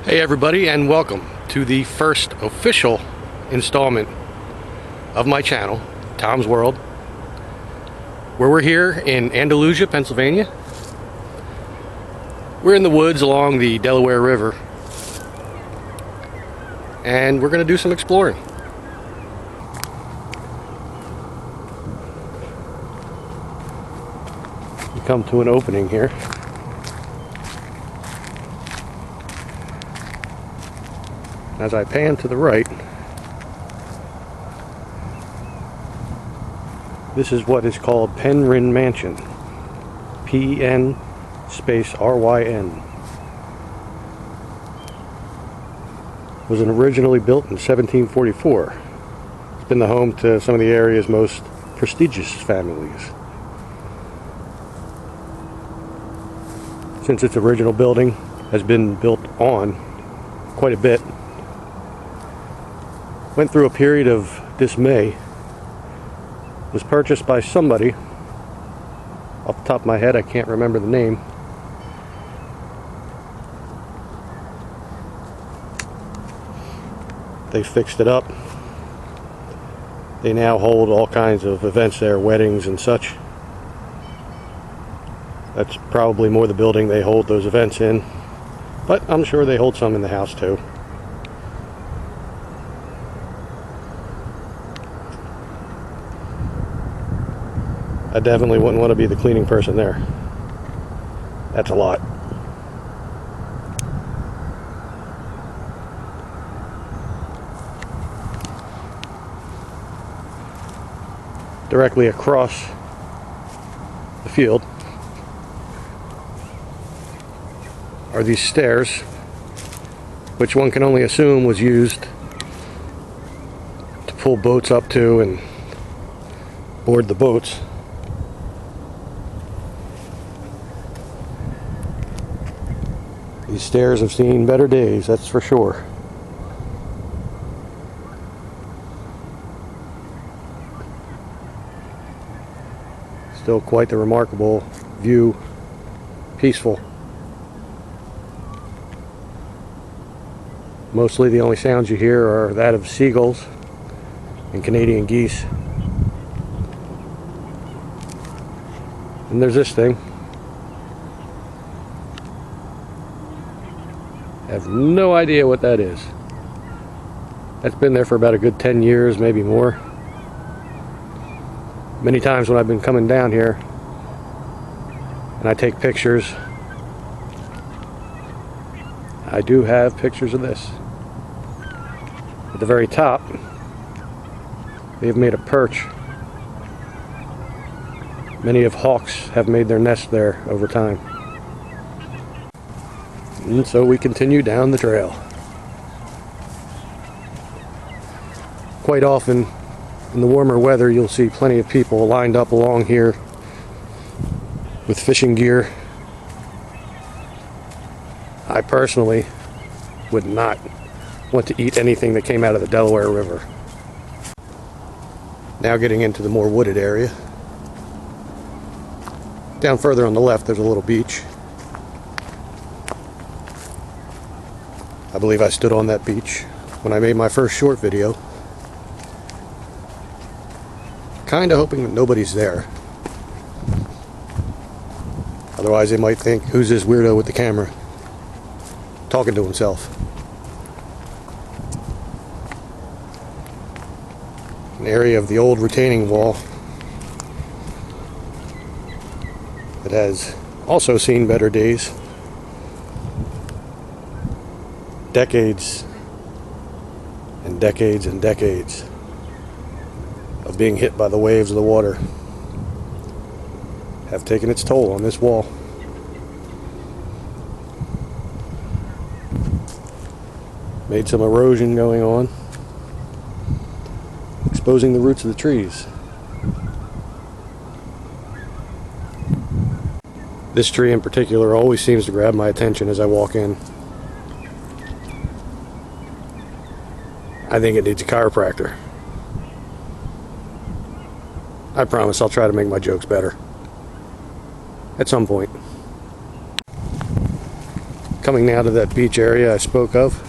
Hey everybody, and welcome to the first official installment of my channel, Tom's World, where we're here in Andalusia, Pennsylvania. We're in the woods along the Delaware River, and we're going to do some exploring. We come to an opening here. As I pan to the right, this is what is called Penrhyn Mansion. P-E-N space R-Y-N. Was originally built in 1744. It's been the home to some of the area's most prestigious families. Since its original building has been built on quite a bit, went through a period of dismay, was purchased by somebody, off the top of my head I can't remember the name. They fixed it up. They now hold all kinds of events there, weddings and such. That's probably more the building they hold those events in, but I'm sure they hold some in the house too. I definitely wouldn't want to be the cleaning person there. That's a lot. Directly across the field are these stairs, which one can only assume was used to pull boats up to and board the boats. These stairs have seen better days, that's for sure. Still quite the remarkable view, peaceful. Mostly the only sounds you hear are that of seagulls and Canadian geese. And there's this thing. I have no idea what that is. That's been there for about a good 10 years, maybe more. Many times when I've been coming down here and I take pictures, I do have pictures of this. At the very top, they've made a perch. Many of hawks have made their nest there over time. And so we continue down the trail. Quite often in the warmer weather you'll see plenty of people lined up along here with fishing gear. I personally would not want to eat anything that came out of the Delaware River. Now getting into the more wooded area. Down further on the left there's a little beach. I believe I stood on that beach when I made my first short video. Kinda hoping that nobody's there. Otherwise they might think, who's this weirdo with the camera talking to himself? An area of the old retaining wall that has also seen better days. Decades and decades and decades of being hit by the waves of the water have taken its toll on this wall. Made some erosion going on, exposing the roots of the trees. This tree in particular always seems to grab my attention as I walk in. I think it needs a chiropractor. I promise I'll try to make my jokes better at some point. coming out of that beach area I spoke of.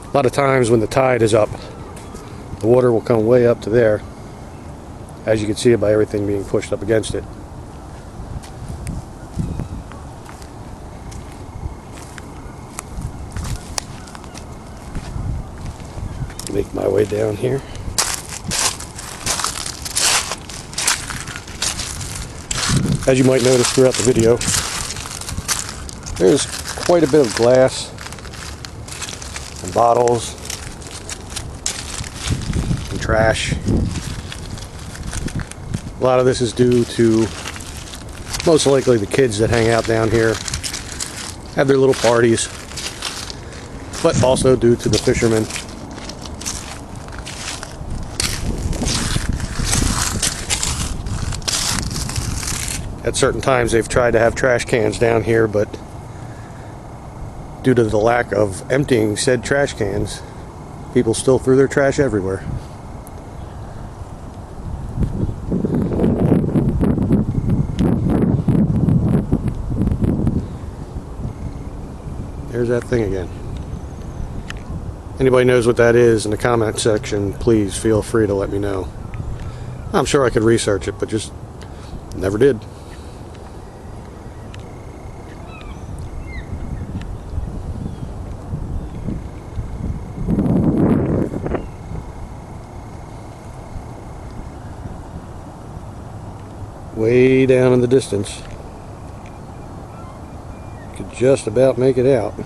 A lot of times when the tide is up, the water will come way up to there, as you can see it by everything being pushed up against it. Make my way down here. As you might notice throughout the video, there's quite a bit of glass and bottles and trash. A lot of this is due to most likely the kids that hang out down here, have their little parties, but also due to the fishermen. At certain times they've tried to have trash cans down here, but due to the lack of emptying said trash cans, people still threw their trash everywhere. There's that thing again. Anybody knows what that is in the comment section, please feel free to let me know. I'm sure I could research it, but just never did. Way down in the distance, could just about make it out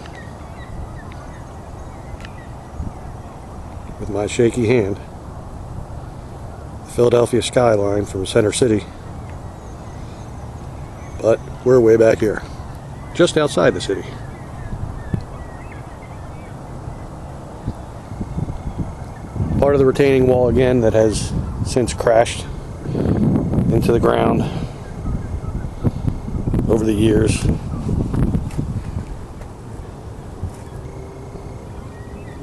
with my shaky hand. The Philadelphia skyline from Center City, but we're way back here, just outside the city. Part of the retaining wall again that has since crashed into the ground over the years.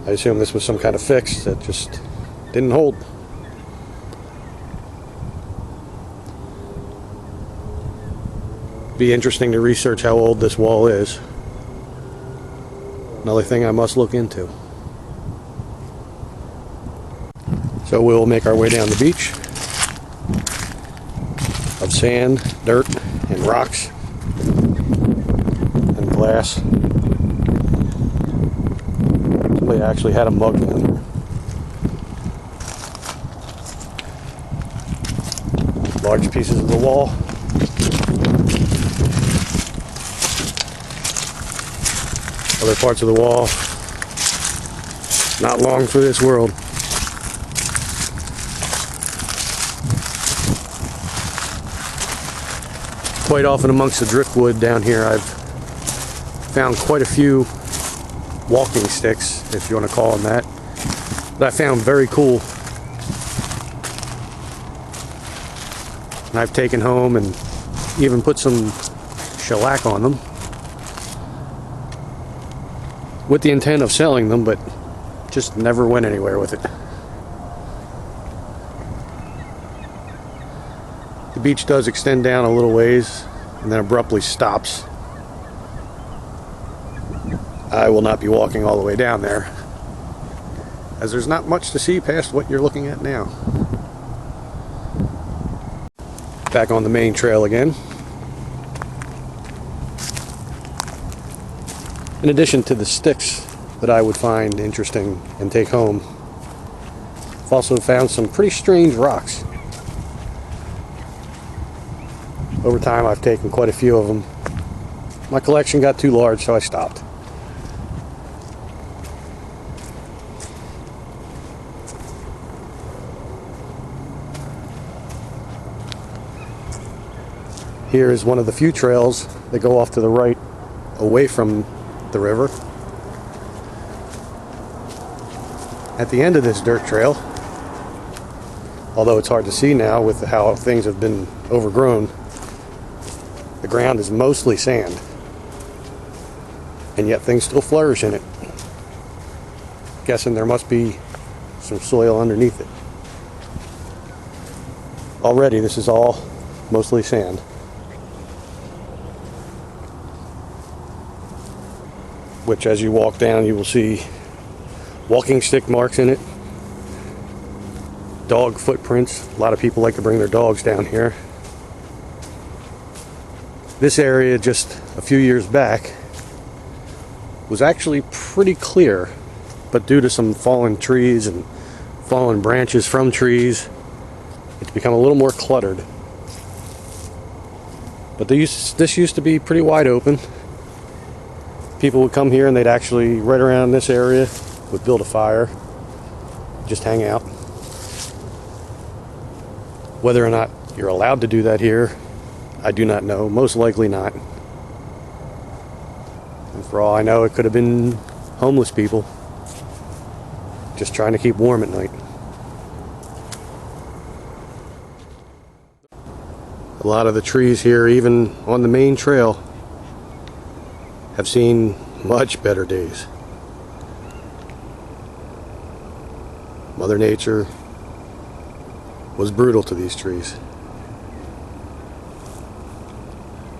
I assume this was some kind of fix that just didn't hold. Be interesting to research how old this wall is. Another thing I must look into. So we'll make our way down the beach of sand, dirt, and rocks and glass. Somebody actually had a mug down there. Large pieces of the wall. Other parts of the wall not long for this world. Quite often amongst the driftwood down here, I've found quite a few walking sticks, if you want to call them that I found very cool. And I've taken home and even put some shellac on them with the intent of selling them, but just never went anywhere with it. The beach does extend down a little ways and then abruptly stops. I will not be walking all the way down there, as there's not much to see past what you're looking at now. Back on the main trail again. In addition to the sticks that I would find interesting and take home, I've also found some pretty strange rocks. Over time I've taken quite a few of them. My collection got too large, so I stopped. Here is one of the few trails that go off to the right away from the river. At the end of this dirt trail, although it's hard to see now with how things have been overgrown, the ground is mostly sand, and yet things still flourish in it. Guessing there must be some soil underneath it. Already this is all mostly sand. which as you walk down you will see walking stick marks in it, dog footprints. A lot of people like to bring their dogs down here. This area just a few years back was actually pretty clear, but due to some fallen trees and fallen branches from trees, it's become a little more cluttered. But this used to be pretty wide open. People would come here and they'd actually, right around this area, would build a fire, just hang out. Whether or not you're allowed to do that here, I do not know. Most likely not. And for all I know, it could have been homeless people just trying to keep warm at night. A lot of the trees here, even on the main trail, have seen much better days. Mother Nature was brutal to these trees.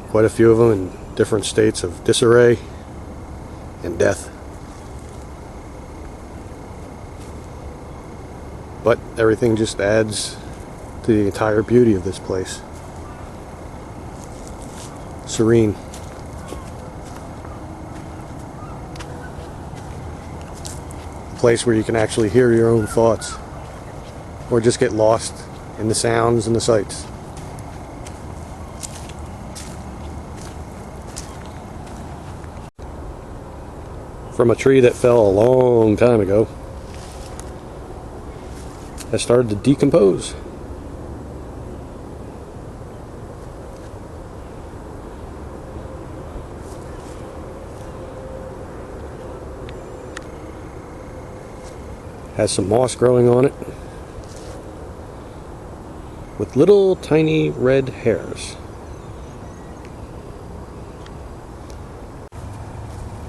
Quite a few of them in different states of disarray and death. But everything just adds to the entire beauty of this place. Serene. A place where you can actually hear your own thoughts, or just get lost in the sounds and the sights. From a tree that fell a long time ago, has started to decompose. Has some moss growing on it with little tiny red hairs.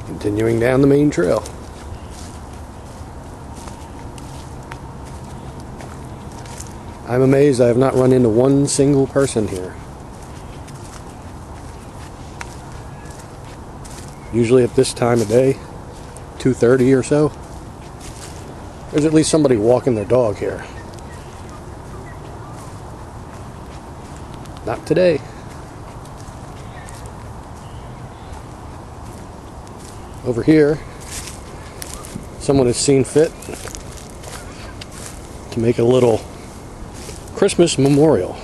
Continuing down the main trail. I'm amazed I have not run into one single person here. Usually at this time of day, 2:30 or so, there's at least somebody walking their dog here. Not today. Over here, someone has seen fit to make a little Christmas memorial.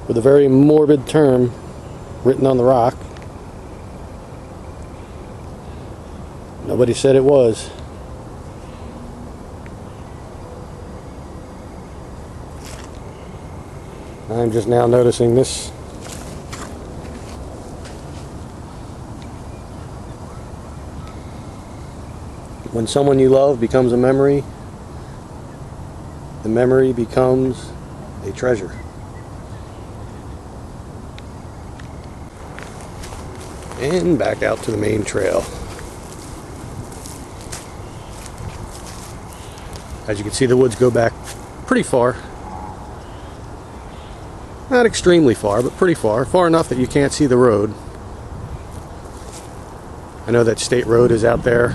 With a very morbid term written on the rock. Nobody said it was. I'm just now noticing this. When someone you love becomes a memory, the memory becomes a treasure. And back out to the main trail. As you can see, the woods go back pretty far. Not extremely far, but pretty far. Far enough that you can't see the road. I know that state road is out there.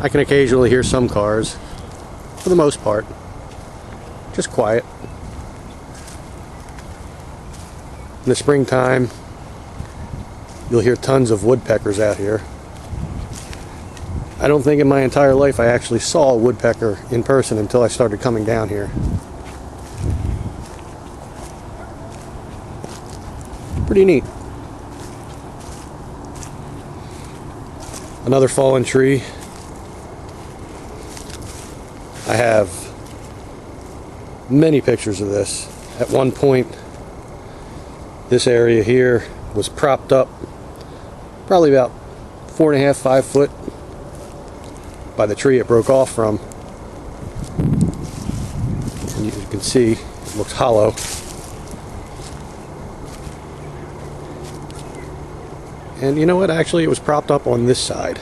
I can occasionally hear some cars. For the most part, just quiet. In the springtime, you'll hear tons of woodpeckers out here. I don't think in my entire life I actually saw a woodpecker in person until I started coming down here. Pretty neat. Another fallen tree. I have many pictures of this. At one point, this area here was propped up probably about 4.5, 5 foot by the tree it broke off from. And you can see it looks hollow. And you know what? Actually, it was propped up on this side.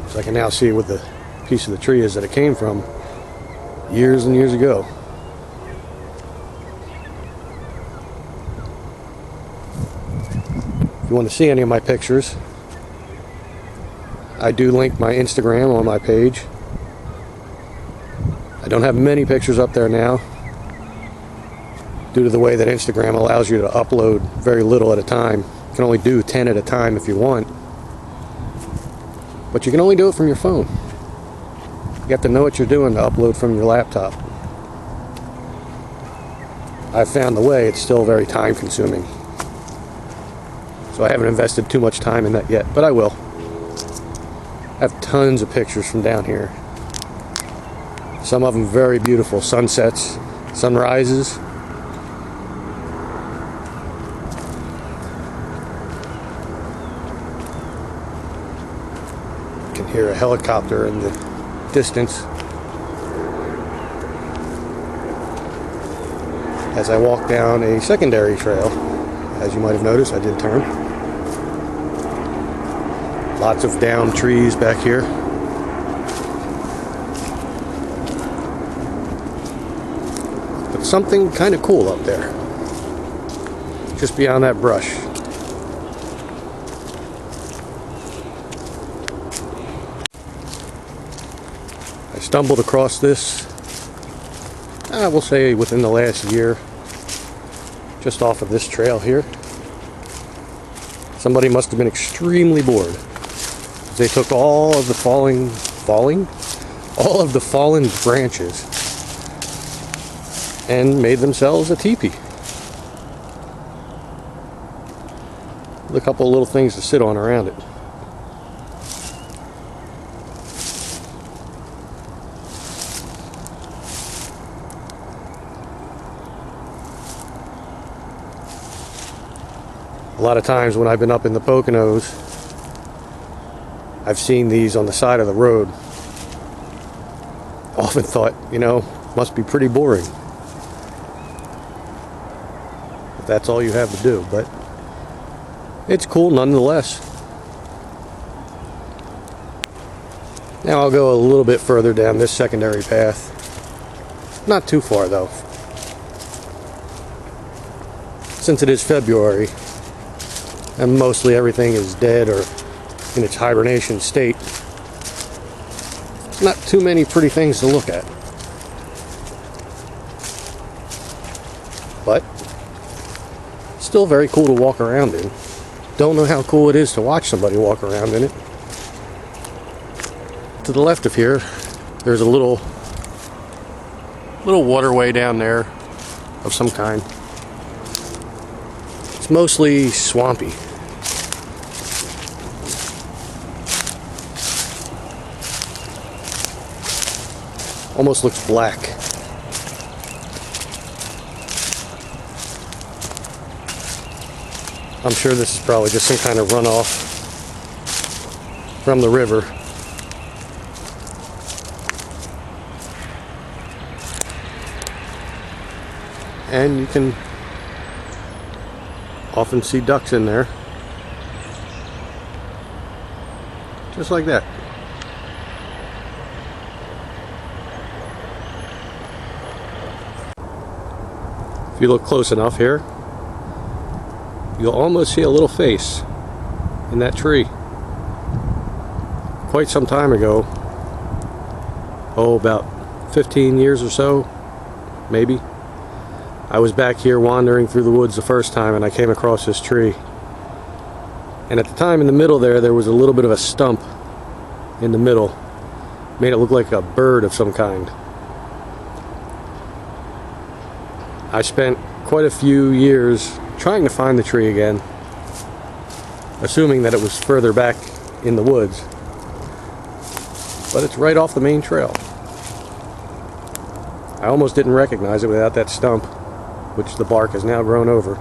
So I can now see what the piece of the tree is that it came from years and years ago. you want to see any of my pictures, I do link my Instagram on my page. I don't have many pictures up there now due to the way that Instagram allows you to upload very little at a time. You can only do 10 at a time if you want, but you can only do it from your phone. You have to know what you're doing to upload from your laptop. I've found the way, it's still very time consuming. So I haven't invested too much time in that yet, but I will. I have tons of pictures from down here. Some of them very beautiful sunsets, sunrises. You can hear a helicopter in the distance as I walk down a secondary trail. As you might have noticed, I did turn. Lots of downed trees back here. But something kind of cool up there, just beyond that brush. I stumbled across this, we'll say within the last year, just off of this trail here. Somebody must have been extremely bored. They took all of the fallen branches and made themselves a teepee. With a couple of little things to sit on around it. A lot of times when I've been up in the Poconos, I've seen these on the side of the road. Often thought, must be pretty boring if that's all you have to do, but it's cool nonetheless. Now I'll go a little bit further down this secondary path. Not too far though. Since it is February, and mostly everything is dead or in its hibernation state, not too many pretty things to look at. But still very cool to walk around in. Don't know how cool it is to watch somebody walk around in it. To the left of here, there's a little waterway down there of some kind. It's mostly swampy. Almost looks black. I'm sure this is probably just some kind of runoff from the river. And you can often see ducks in there. Just like that. If you look close enough here, you'll almost see a little face in that tree. Quite some time ago, about 15 years or so, maybe, I was back here wandering through the woods the first time and I came across this tree. And at the time in the middle there was a little bit of a stump in the middle. Made it look like a bird of some kind. I spent quite a few years trying to find the tree again, assuming that it was further back in the woods. But it's right off the main trail. I almost didn't recognize it without that stump, which the bark has now grown over.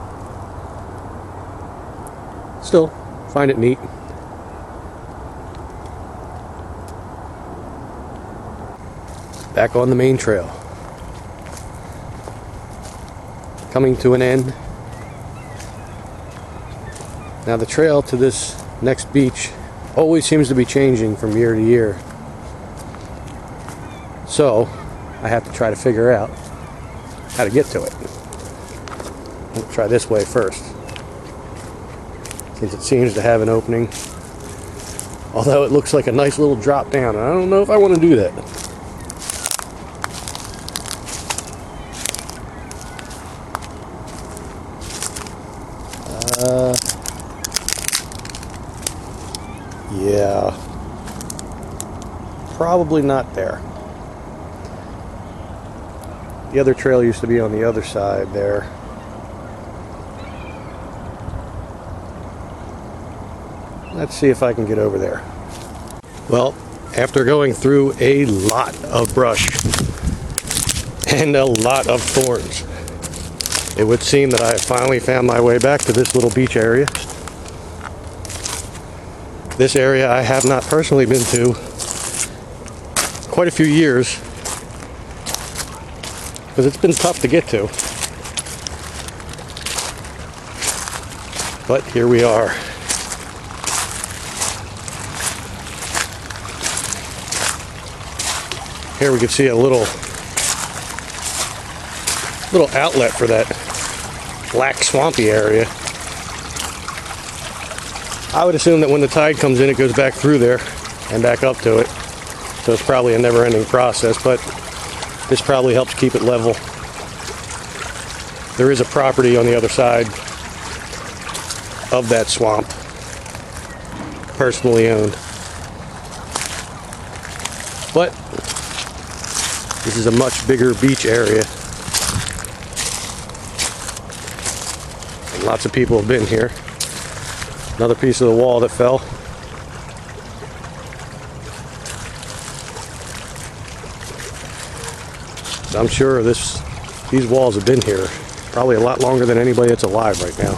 Still, find it neat. Back on the main trail. Coming to an end. Now the trail to this next beach always seems to be changing from year to year. So I have to try to figure out how to get to it. I'll try this way first. since it seems to have an opening. Although it looks like a nice little drop down. I don't know if I want to do that. Yeah. Probably not there. The other trail used to be on the other side there. Let's see if I can get over there. Well, after going through a lot of brush and a lot of thorns, it would seem that I have finally found my way back to this little beach area. This area I have not personally been to quite a few years because it's been tough to get to. But here we are. Here we can see a little outlet for that black swampy area. I would assume that when the tide comes in, it goes back through there and back up to it. So it's probably a never-ending process, but this probably helps keep it level. There is a property on the other side of that swamp, personally owned. But this is a much bigger beach area. And lots of people have been here. Another piece of the wall that fell. I'm sure these walls have been here probably a lot longer than anybody that's alive right now.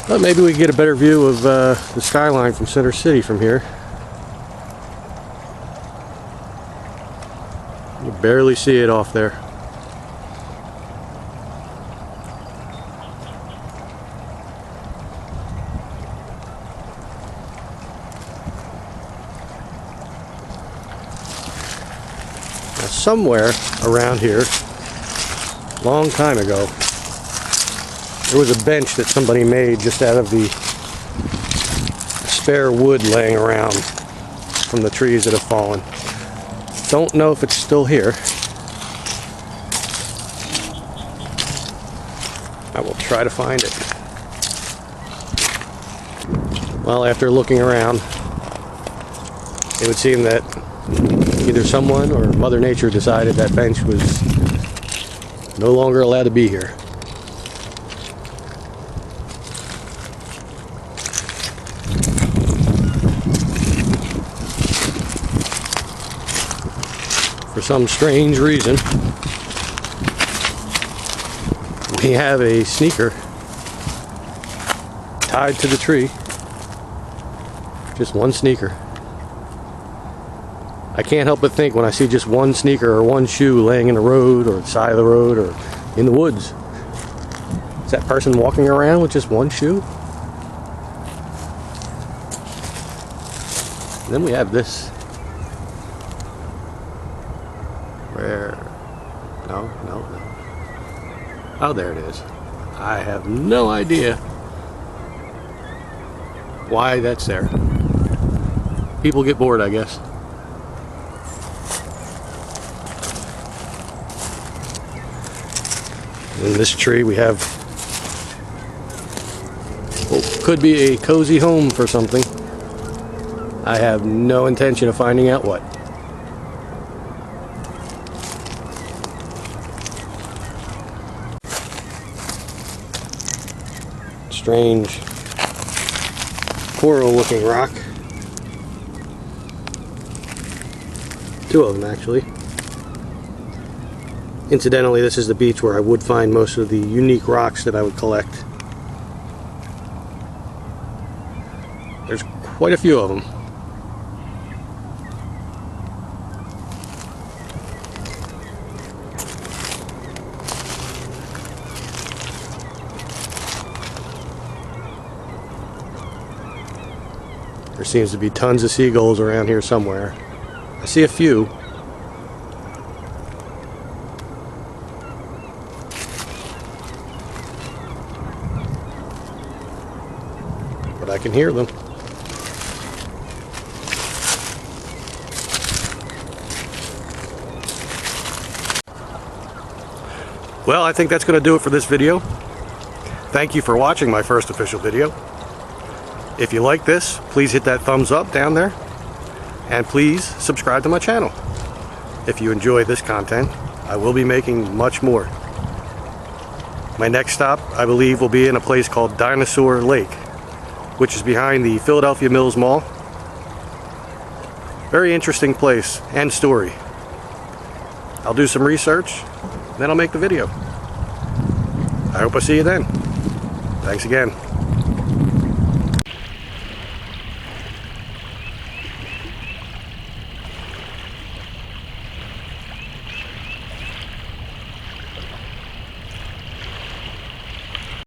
But maybe we can get a better view of the skyline from Center City from here. You barely see it off there. Now, somewhere around here, long time ago, there was a bench that somebody made just out of the spare wood laying around from the trees that have fallen. Don't know if it's still here. I will try to find it. Well, after looking around, it would seem that either someone or Mother Nature decided that bench was no longer allowed to be here. For some strange reason, we have a sneaker tied to the tree. Just one sneaker. I can't help but think when I see just one sneaker or one shoe laying in the road or the side of the road or in the woods, is that person walking around with just one shoe? And then we have this. Where? No. Oh, there it is. I have no idea why that's there. People get bored, I guess. In this tree we have what could be a cozy home for something. I have no intention of finding out what. Strange coral looking rock. Two of them actually. Incidentally, this is the beach where I would find most of the unique rocks that I would collect. There's quite a few of them. There seems to be tons of seagulls around here somewhere. I see a few. can hear them. Well, I think that's going to do it for this video. Thank you for watching my first official video. If you like this, please hit that thumbs up down there. And please subscribe to my channel. If you enjoy this content, I will be making much more. My next stop, I believe, will be in a place called Dinosaur Lake, which is behind the Philadelphia Mills Mall. Very interesting place and story. I'll do some research, then I'll make the video. I hope I see you then. Thanks again.